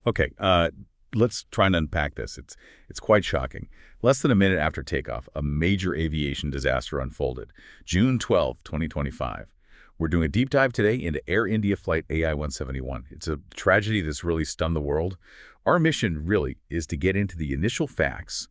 Okay, let's try and unpack this. It's quite shocking. Less than a minute after takeoff, a major aviation disaster unfolded. June 12, 2025. We're doing a deep dive today into Air India Flight AI171. It's a tragedy that's really stunned the world. Our mission really is to get into the initial facts,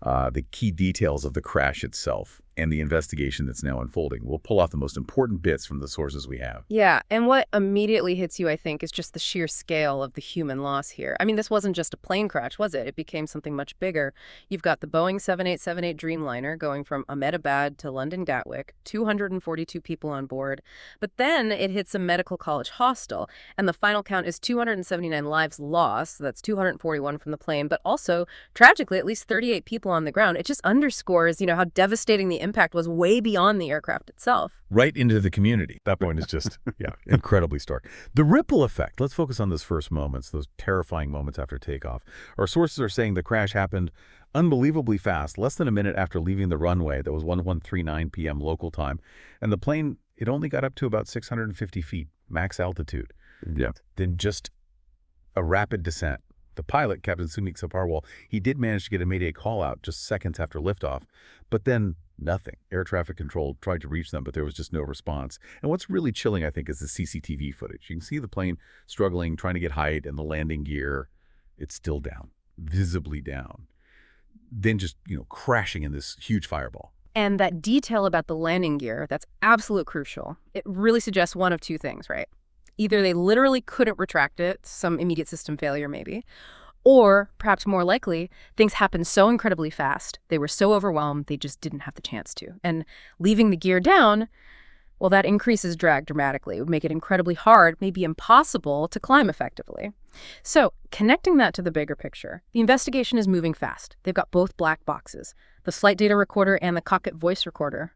the key details of the crash itself, and the investigation that's now unfolding. We'll pull off the most important bits from the sources we have. Yeah, and what immediately hits you, I think, is just the sheer scale of the human loss here. I mean, this wasn't just a plane crash, was it? It became something much bigger. You've got the Boeing 7878 Dreamliner going from Ahmedabad to London Gatwick, 242 people on board. But then it hits a medical college hostel, and the final count is 279 lives lost. That's 241 from the plane, but also, tragically, at least 38 people on the ground. It just underscores, how devastating the impact was way beyond the aircraft itself. Right into the community. That point is just, incredibly stark. The ripple effect. Let's focus on those first moments, those terrifying moments after takeoff. Our sources are saying the crash happened unbelievably fast, less than a minute after leaving the runway. That was 11:39 p.m. local time. And the plane, it only got up to about 650 feet, max altitude. Yeah. Then just a rapid descent. The pilot, Captain Sunik Saparwal, he did manage to get a Mayday call out just seconds after liftoff, but then nothing. Air traffic control tried to reach them, but there was just no response. And what's really chilling, I think, is the CCTV footage. You can see the plane struggling, trying to get height, and the landing gear, it's still down, visibly down. Then just, crashing in this huge fireball. And that detail about the landing gear, that's absolute crucial. It really suggests one of two things, right? Either they literally couldn't retract it, some immediate system failure maybe, or perhaps more likely, things happened so incredibly fast, they were so overwhelmed, they just didn't have the chance to. And leaving the gear down, well, that increases drag dramatically. It would make it incredibly hard, maybe impossible, to climb effectively. So, connecting that to the bigger picture, the investigation is moving fast. They've got both black boxes, the flight data recorder and the cockpit voice recorder,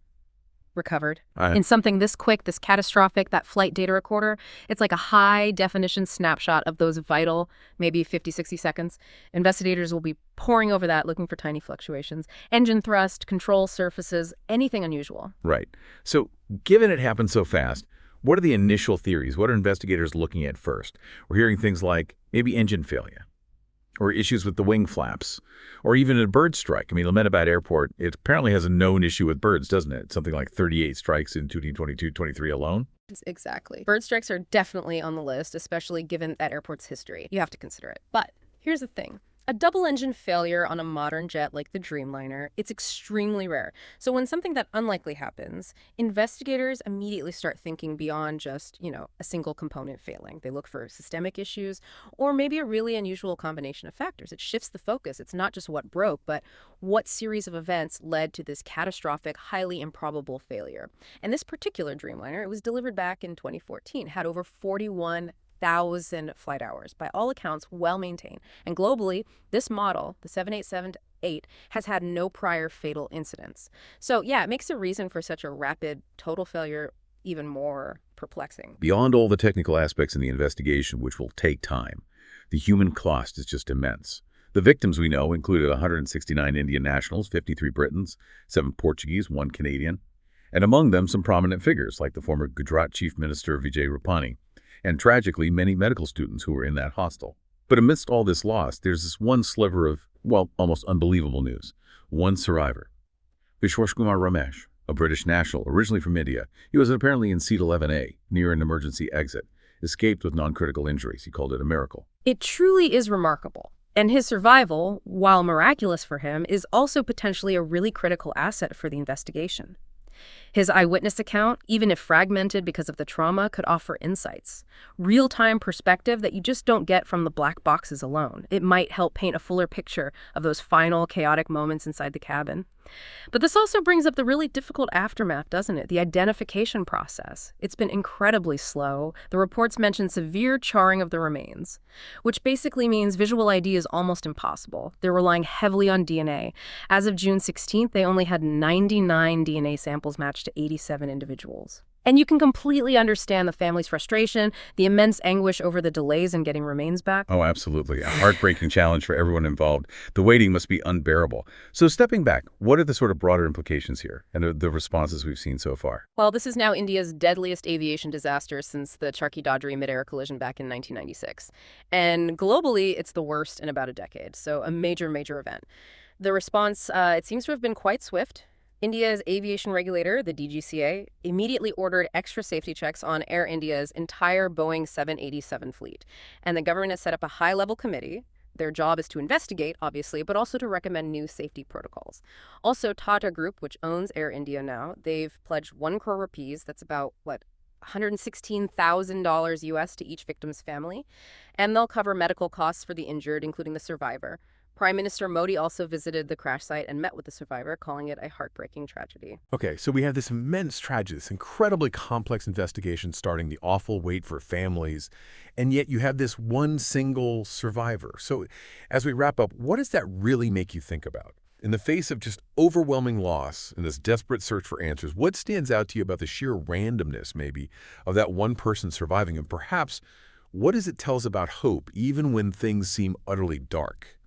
recovered. In something this quick, this catastrophic, that flight data recorder, it's like a high-definition snapshot of those vital, maybe 50, 60 seconds. Investigators will be poring over that, looking for tiny fluctuations. Engine thrust, control surfaces, anything unusual. Right. So, given it happened so fast, what are the initial theories? What are investigators looking at first? We're hearing things like maybe engine failure, or issues with the wing flaps, or even a bird strike. I mean, Ahmedabad Airport, it apparently has a known issue with birds, doesn't it? Something like 38 strikes in 2022-23 alone. Exactly. Bird strikes are definitely on the list, especially given that airport's history. You have to consider it. But here's the thing. A double-engine failure on a modern jet like the Dreamliner, it's extremely rare. So when something that unlikely happens, investigators immediately start thinking beyond just, a single component failing. They look for systemic issues or maybe a really unusual combination of factors. It shifts the focus. It's not just what broke, but what series of events led to this catastrophic, highly improbable failure. And this particular Dreamliner, it was delivered back in 2014, had over 41,000 flight hours, by all accounts, well-maintained. And globally, this model, the 7878, has had no prior fatal incidents. So yeah, it makes the reason for such a rapid total failure even more perplexing. Beyond all the technical aspects in the investigation, which will take time, the human cost is just immense. The victims we know included 169 Indian nationals, 53 Britons, 7 Portuguese, 1 Canadian, and among them some prominent figures like the former Gujarat Chief Minister Vijay Rupani, and tragically, many medical students who were in that hostel. But amidst all this loss, there's this one sliver of, almost unbelievable news. One survivor. Vishwashkumar Ramesh, a British national, originally from India. He was apparently in seat 11A, near an emergency exit. Escaped with non-critical injuries. He called it a miracle. It truly is remarkable. And his survival, while miraculous for him, is also potentially a really critical asset for the investigation. His eyewitness account, even if fragmented because of the trauma, could offer insights. Real-time perspective that you just don't get from the black boxes alone. It might help paint a fuller picture of those final chaotic moments inside the cabin. But this also brings up the really difficult aftermath, doesn't it? The identification process. It's been incredibly slow. The reports mention severe charring of the remains, which basically means visual ID is almost impossible. They're relying heavily on DNA. As of June 16th, they only had 99 DNA samples matched to 87 individuals. And you can completely understand the family's frustration, the immense anguish over the delays in getting remains back. Oh, absolutely. A heartbreaking challenge for everyone involved. The waiting must be unbearable. So stepping back, what are the sort of broader implications here and the responses we've seen so far? Well, this is now India's deadliest aviation disaster since the Charkhi-Dadri mid-air collision back in 1996. And globally, it's the worst in about a decade, so a major, major event. The response, it seems to have been quite swift. India's aviation regulator, the DGCA, immediately ordered extra safety checks on Air India's entire Boeing 787 fleet. And the government has set up a high-level committee. Their job is to investigate, obviously, but also to recommend new safety protocols. Also, Tata Group, which owns Air India now, they've pledged 1 crore rupees, that's about, $116,000 US to each victim's family. And they'll cover medical costs for the injured, including the survivor. Prime Minister Modi also visited the crash site and met with the survivor, calling it a heartbreaking tragedy. Okay, so we have this immense tragedy, this incredibly complex investigation starting the awful wait for families, and yet you have this one single survivor. So as we wrap up, what does that really make you think about? In the face of just overwhelming loss and this desperate search for answers, what stands out to you about the sheer randomness, maybe, of that one person surviving? And perhaps, what does it tell us about hope, even when things seem utterly dark?